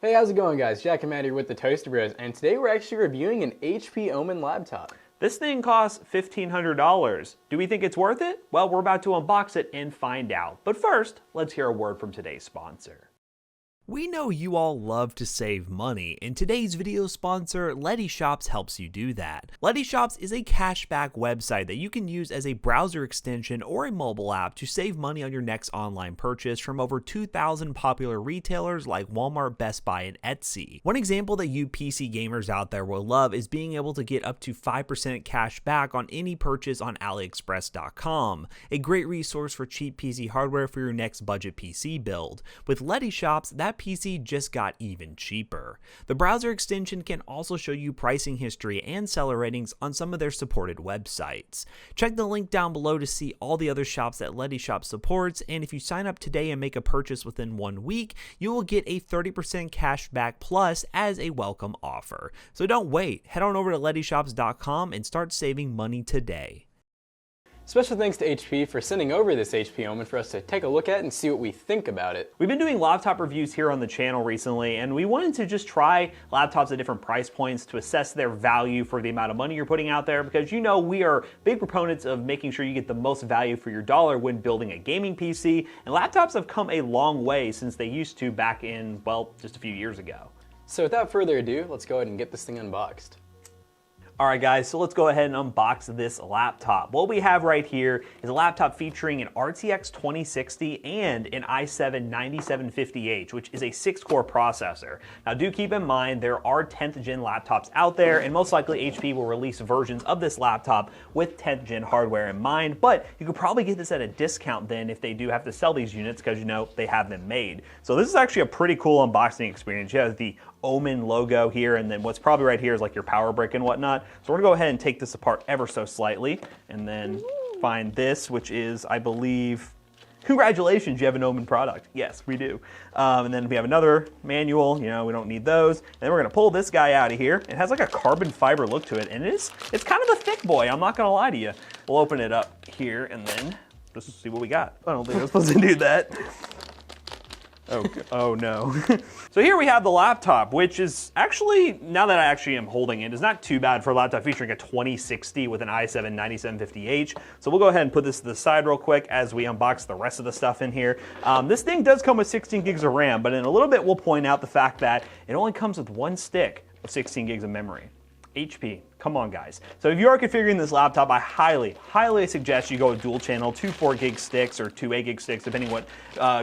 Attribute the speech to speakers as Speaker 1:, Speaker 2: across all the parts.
Speaker 1: Hey, how's it going, guys? Jack and Matt here with the Toaster Bros, and today we're actually reviewing an HP Omen laptop.
Speaker 2: This thing costs $1,500. Do we think it's worth it? Well, we're about to unbox it and find out. But first, let's hear a word from today's sponsor.
Speaker 3: We know you all love to save money, and today's video sponsor, Letyshops, helps you do that. Letyshops is a cashback website that you can use as a browser extension or a mobile app to save money on your next online purchase from over 2,000 popular retailers like Walmart, Best Buy, and Etsy. One example that you PC gamers out there will love is being able to get up to 5% cash back on any purchase on AliExpress.com, a great resource for cheap PC hardware for your next budget PC build. With Letyshops, that PC just got even cheaper. The browser extension can also show you pricing history and seller ratings on some of their supported websites. Check the link down below to see all the other shops that Letyshops supports, and if you sign up today and make a purchase within 1 week, you will get a 30% cash back plus as a welcome offer. So don't wait, head on over to Letyshops.com and start saving money today.
Speaker 1: Special thanks to HP for sending over this HP Omen for us to take a look at and see what we think about it.
Speaker 2: We've been doing laptop reviews here on the channel recently, and we wanted to just try laptops at different price points to assess their value for the amount of money you're putting out there, because you know we are big proponents of making sure you get the most value for your dollar when building a gaming PC, and laptops have come a long way since they used to back in, well, just a few years ago.
Speaker 1: So without further ado, let's go ahead and get this thing unboxed.
Speaker 2: Alright guys, so let's go ahead and unbox this laptop. What we have right here is a laptop featuring an RTX 2060 and an i7-9750H, which is a 6-core processor. Now do keep in mind there are 10th gen laptops out there, and most likely HP will release versions of this laptop with 10th gen hardware in mind, but you could probably get this at a discount then if they do have to sell these units, because you know they have them made. So this is actually a pretty cool unboxing experience. You have the Omen logo here, and then what's probably right here is like your power brick and whatnot. So we're gonna go ahead and take this apart ever so slightly and then find this, which is, I believe, congratulations, you have an Omen product. Yes, we do. And then we have another manual, you know, we don't need those. And then we're gonna pull this guy out of here. It has like a carbon fiber look to it, and it's kind of a thick boy, I'm not gonna lie to you. We'll open it up here and then just see what we got. I don't think I was supposed to do that. Oh no. So here we have the laptop, which is actually, now that I actually am holding it, is not too bad for a laptop featuring a 2060 with an i7-9750H. So we'll go ahead and put this to the side real quick as we unbox the rest of the stuff in here. This thing does come with 16 gigs of RAM, but in a little bit we'll point out the fact that it only comes with one stick of 16 gigs of memory. HP, come on guys. So if you are configuring this laptop, I highly suggest you go with dual channel, 2 4-gig sticks or 2 8-gig sticks, depending what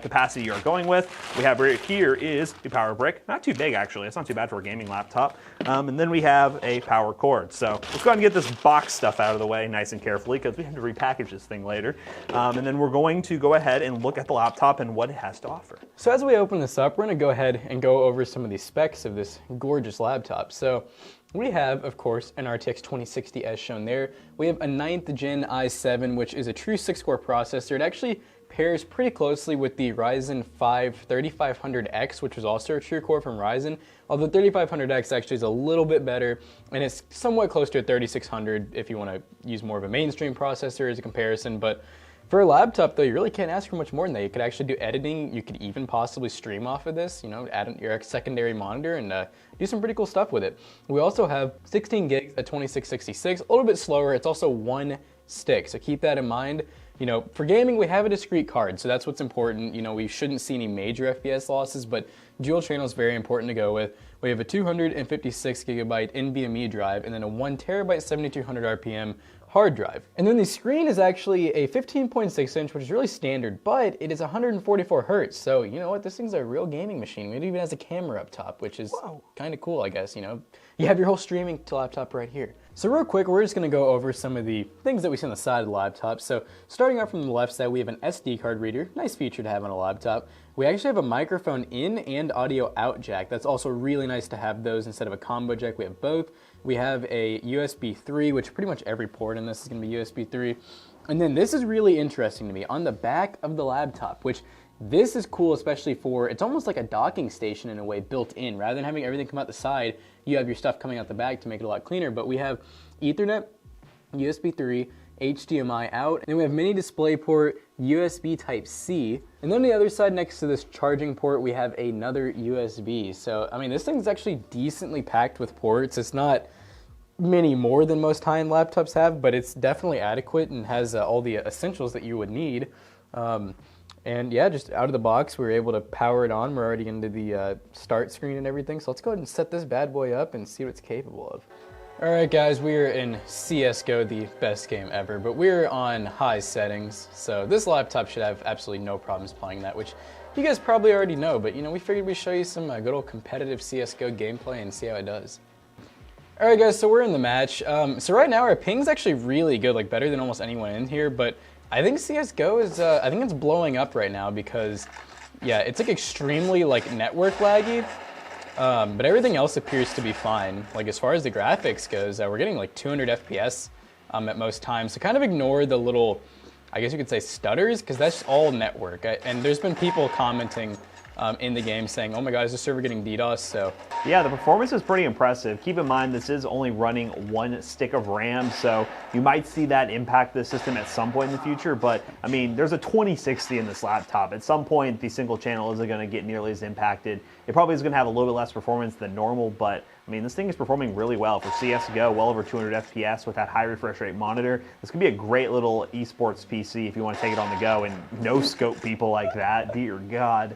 Speaker 2: capacity you're going with. We have right here is the power brick. Not too big actually, it's not too bad for a gaming laptop. And then we have a power cord. So let's go ahead and get this box stuff out of the way nice and carefully, because we have to repackage this thing later. And then we're going to go ahead and look at the laptop and what it has to offer.
Speaker 1: So as we open this up, we're gonna go ahead and go over some of the specs of this gorgeous laptop. So we have, of course, an RTX 2060 as shown there. We have a 9th gen i7, which is a true 6-core processor. It actually pairs pretty closely with the Ryzen 5 3500X, which was also a true core from Ryzen, although 3500X actually is a little bit better, and it's somewhat close to a 3600 if you want to use more of a mainstream processor as a comparison. But for a laptop, though, you really can't ask for much more than that. You could actually do editing. You could even possibly stream off of this, you know, add your secondary monitor and do some pretty cool stuff with it. We also have 16 gigs at 2666, a little bit slower. It's also one stick, so keep that in mind. You know, for gaming, we have a discrete card, so that's what's important. You know, we shouldn't see any major FPS losses, but dual channel is very important to go with. We have a 256 gigabyte NVMe drive, and then a 1 terabyte 7200 RPM hard drive. And then the screen is actually a 15.6 inch, which is really standard, but it is 144 hertz. So you know what, this thing's a real gaming machine. It even has a camera up top, which is kind of cool, I guess. You know, you have your whole streaming laptop right here. So real quick, we're just gonna go over some of the things that we see on the side of the laptop. So starting out from the left side, we have an SD card reader, nice feature to have on a laptop. We actually have a microphone in and audio out jack. That's also really nice to have those instead of a combo jack. We have both. We have a USB 3, which pretty much every port in this is gonna be USB 3. And then this is really interesting to me. On the back of the laptop, which this is cool, especially for, it's almost like a docking station in a way built in. Rather than having everything come out the side, you have your stuff coming out the back to make it a lot cleaner. But we have Ethernet, USB 3, HDMI out. And then we have mini display port, USB Type-C. And then on the other side next to this charging port, we have another USB. So, I mean, this thing's actually decently packed with ports. It's not many more than most high-end laptops have, but it's definitely adequate and has all the essentials that you would need. And yeah, just out of the box, we were able to power it on. We're already into the start screen and everything. So let's go ahead and set this bad boy up and see what it's capable of. All right, guys, we are in CSGO, the best game ever, but we're on high settings. So this laptop should have absolutely no problems playing that, which you guys probably already know, but you know, we figured we'd show you some good old competitive CSGO gameplay and see how it does. All right, guys, so we're in the match. So right now our ping's actually really good, like better than almost anyone in here, but I think CSGO is, I think it's blowing up right now because, yeah, it's like extremely like network laggy, but everything else appears to be fine. Like as far as the graphics goes, we're getting like 200 FPS at most times. So kind of ignore the little, I guess you could say stutters, because that's all network. And there's been people commenting in the game saying, oh my god, is the server getting DDoS? So
Speaker 2: yeah, the performance is pretty impressive. Keep in mind, this is only running 1 stick of RAM, so you might see that impact the system at some point in the future, but I mean, there's a 2060 in this laptop. At some point, the single channel isn't going to get nearly as impacted. It probably is going to have a little bit less performance than normal, but I mean, this thing is performing really well for CSGO, well over 200 FPS with that high refresh rate monitor. This could be a great little esports PC if you want to take it on the go and no scope people like that. Dear God.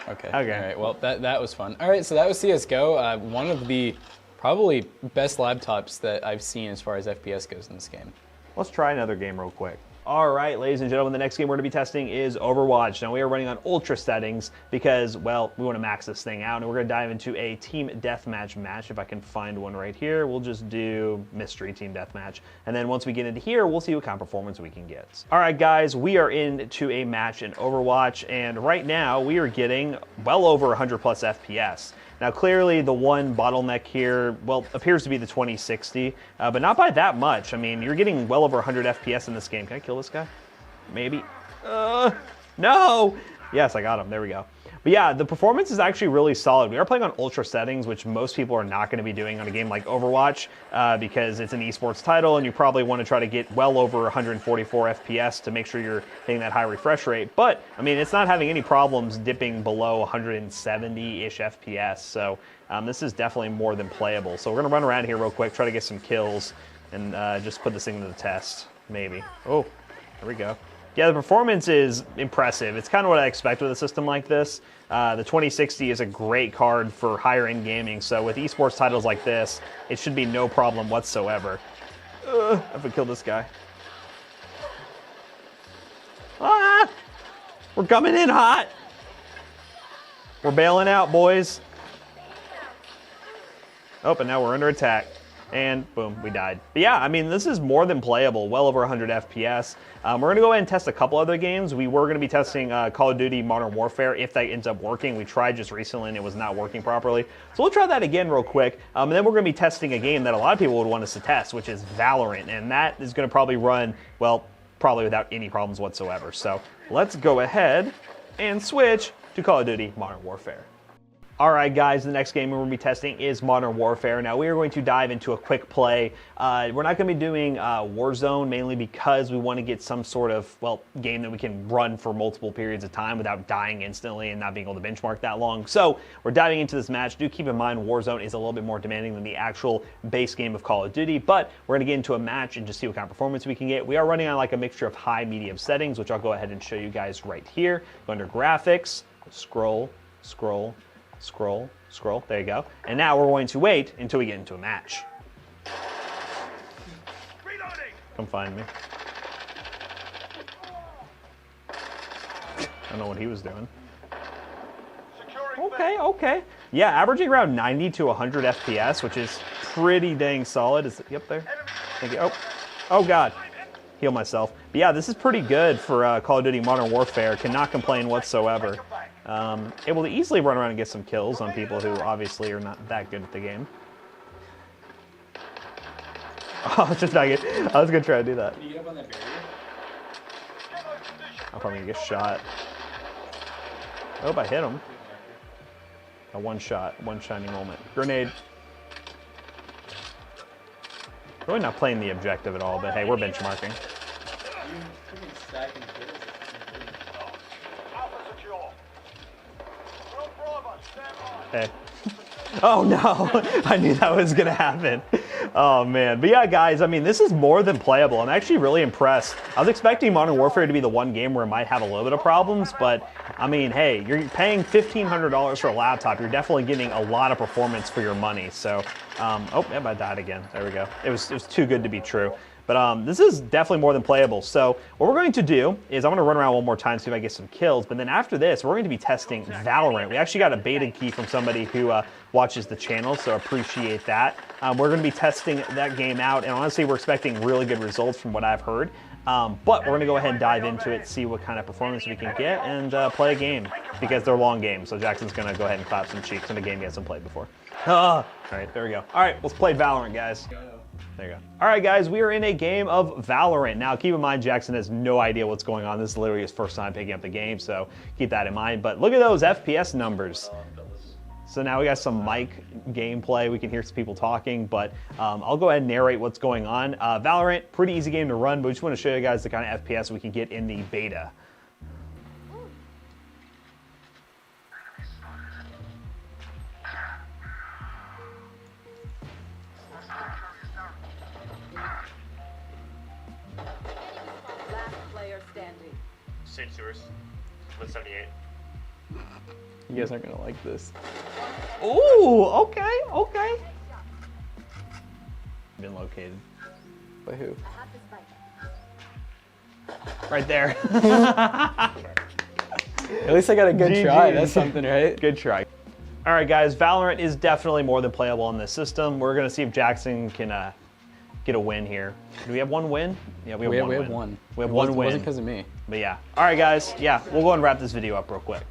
Speaker 1: Okay. All right. Well, that was fun. All right. So that was CS:GO. One of the probably best laptops that I've seen as far as FPS goes in this game.
Speaker 2: Let's try another game real quick. All right, ladies and gentlemen, the next game we're going to be testing is Overwatch. Now, we are running on ultra settings because, well, we want to max this thing out, and we're going to dive into a team deathmatch match. If I can find one right here, we'll just do mystery team deathmatch. And then once we get into here, we'll see what kind of performance we can get. All right, guys, we are into a match in Overwatch, and right now we are getting well over 100 plus FPS. Now, clearly, the one bottleneck here, well, appears to be the 2060, but not by that much. I mean, you're getting well over 100 FPS in this game. Can I kill this guy? Maybe. No! Yes, I got him. There we go. But yeah, the performance is actually really solid. We are playing on ultra settings, which most people are not going to be doing on a game like Overwatch because it's an esports title and you probably want to try to get well over 144 FPS to make sure you're hitting that high refresh rate. But, I mean, it's not having any problems dipping below 170-ish FPS, so this is definitely more than playable. So we're going to run around here real quick, try to get some kills, and just put this thing to the test, maybe. Oh, there we go. Yeah, the performance is impressive. It's kind of what I expect with a system like this. The 2060 is a great card for higher-end gaming, so with esports titles like this, it should be no problem whatsoever. I have to kill this guy. Ah! We're coming in hot! We're bailing out, boys. Oh, and now we're under attack. And boom, we died. But yeah, I mean, this is more than playable, well over 100 FPS. We're going to go ahead and test a couple other games. We were going to be testing Call of Duty Modern Warfare if that ends up working. We tried just recently and it was not working properly. So we'll try that again real quick. And then we're going to be testing a game that a lot of people would want us to test, which is Valorant. And that is going to probably run, well, probably without any problems whatsoever. So let's go ahead and switch to Call of Duty Modern Warfare. All right, guys, the next game we're going to be testing is Modern Warfare. Now, we are going to dive into a quick play. We're not going to be doing Warzone, mainly because we want to get some sort of, well, game that we can run for multiple periods of time without dying instantly and not being able to benchmark that long. So, we're diving into this match. Do keep in mind, Warzone is a little bit more demanding than the actual base game of Call of Duty, but we're going to get into a match and just see what kind of performance we can get. We are running on like a mixture of high, medium settings, which I'll go ahead and show you guys right here. Go under Graphics, scroll, scroll, scroll, scroll, there you go. And now we're going to wait until we get into a match. Come find me. I don't know what he was doing. Okay. Yeah, averaging around 90 to 100 FPS, which is pretty dang solid. Is he up there? Thank you. Oh God. Heal myself. But yeah, this is pretty good for Call of Duty Modern Warfare. Cannot complain whatsoever. Able to easily run around and get some kills on people who obviously are not that good at the game. Oh, just not good. I was gonna try to do that.
Speaker 1: Can you get up on that barrier?
Speaker 2: I'm probably gonna get shot. Oh, I hit him. A one shot, one shining moment. Grenade. Really not playing the objective at all, but hey, we're benchmarking. Hey. Oh no, I knew that was gonna happen. Oh man, but yeah guys, I mean this is more than playable. I'm actually really impressed. I was expecting Modern Warfare to be the one game where it might have a little bit of problems, but I mean, hey, you're paying $1,500 for a laptop. You're definitely getting a lot of performance for your money. So, oh, yep, I died again. There we go. It was too good to be true. But this is definitely more than playable. So what we're going to do is I'm going to run around one more time, see if I get some kills. But then after this, we're going to be testing Valorant. We actually got a beta key from somebody who watches the channel, so appreciate that. We're going to be testing that game out, and honestly, we're expecting really good results from what I've heard. But we're going to go ahead and dive into it, see what kind of performance we can get, and play a game, because they're long games. So Jackson's going to go ahead and clap some cheeks in a game he hasn't played before. All right, there we go. All right, let's play Valorant, guys. There you go. All right, guys, we are in a game of Valorant. Now, keep in mind, Jackson has no idea what's going on. This is literally his first time picking up the game, so keep that in mind. But look at those FPS numbers. So now we got some mic gameplay. We can hear some people talking, but I'll go ahead and narrate what's going on. Valorant, pretty easy game to run, but we just want to show you guys the kind of FPS we can get in the beta.
Speaker 4: Sage sewers. With 78.
Speaker 1: You guys aren't gonna like this.
Speaker 2: Ooh, okay, okay. Been located.
Speaker 1: By who?
Speaker 2: Right there.
Speaker 1: At least I got a good
Speaker 2: GG.
Speaker 1: try. That's something, right?
Speaker 2: Good try. All right, guys, Valorant is definitely more than playable on this system. We're gonna see if Jackson can get a win here. Do we have one win? Yeah, we have one win. We have one win.
Speaker 1: It wasn't because of me.
Speaker 2: But yeah. All right, guys. Yeah, we'll go and wrap this video up real quick.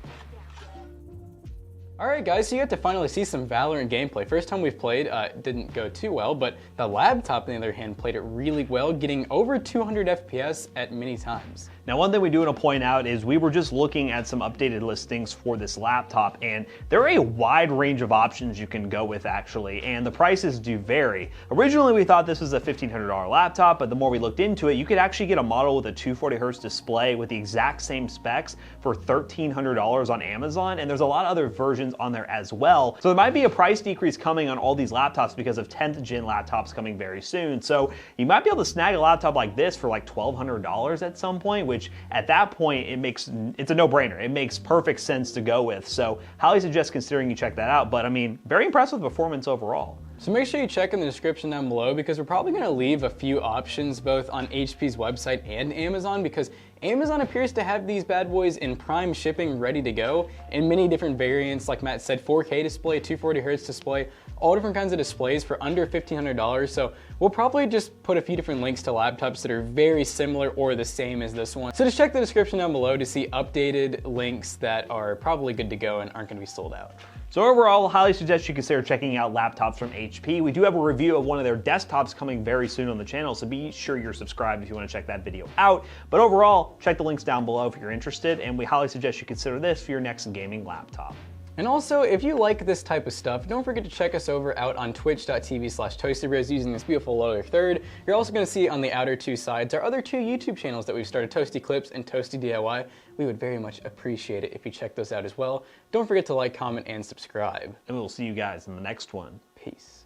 Speaker 1: Alright guys, so you got to finally see some Valorant gameplay. First time we've played, didn't go too well, but the laptop on the other hand played it really well, getting over 200 FPS at many times.
Speaker 2: Now, one thing we do want to point out is we were just looking at some updated listings for this laptop, and there are a wide range of options you can go with actually, and the prices do vary. Originally, we thought this was a $1,500 laptop, but the more we looked into it, you could actually get a model with a 240Hz display with the exact same specs for $1,300 on Amazon, and there's a lot of other versions on there as well. So there might be a price decrease coming on all these laptops because of 10th gen laptops coming very soon. So you might be able to snag a laptop like this for like $1,200 at some point, which at that point it's a no-brainer. It makes perfect sense to go with. So highly suggest considering you check that out. But I mean, very impressed with performance overall.
Speaker 1: So make sure you check in the description down below because we're probably going to leave a few options both on HP's website and Amazon because Amazon appears to have these bad boys in prime shipping ready to go in many different variants. Like Matt said, 4K display, 240Hz display, all different kinds of displays for under $1,500. So we'll probably just put a few different links to laptops that are very similar or the same as this one. So just check the description down below to see updated links that are probably good to go and aren't going to be sold out.
Speaker 2: So overall, highly suggest you consider checking out laptops from HP. We do have a review of one of their desktops coming very soon on the channel, so be sure you're subscribed if you want to check that video out. But overall, check the links down below if you're interested, and we highly suggest you consider this for your next gaming laptop.
Speaker 1: And also, if you like this type of stuff, don't forget to check us over out on twitch.tv/toastybros using this beautiful lower third. You're also going to see on the outer two sides our other two YouTube channels that we've started, Toasty Clips and Toasty DIY. We would very much appreciate it if you check those out as well. Don't forget to like, comment, and subscribe.
Speaker 2: And we'll see you guys in the next one.
Speaker 1: Peace.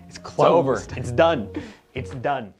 Speaker 2: It's over. It's done. It's done.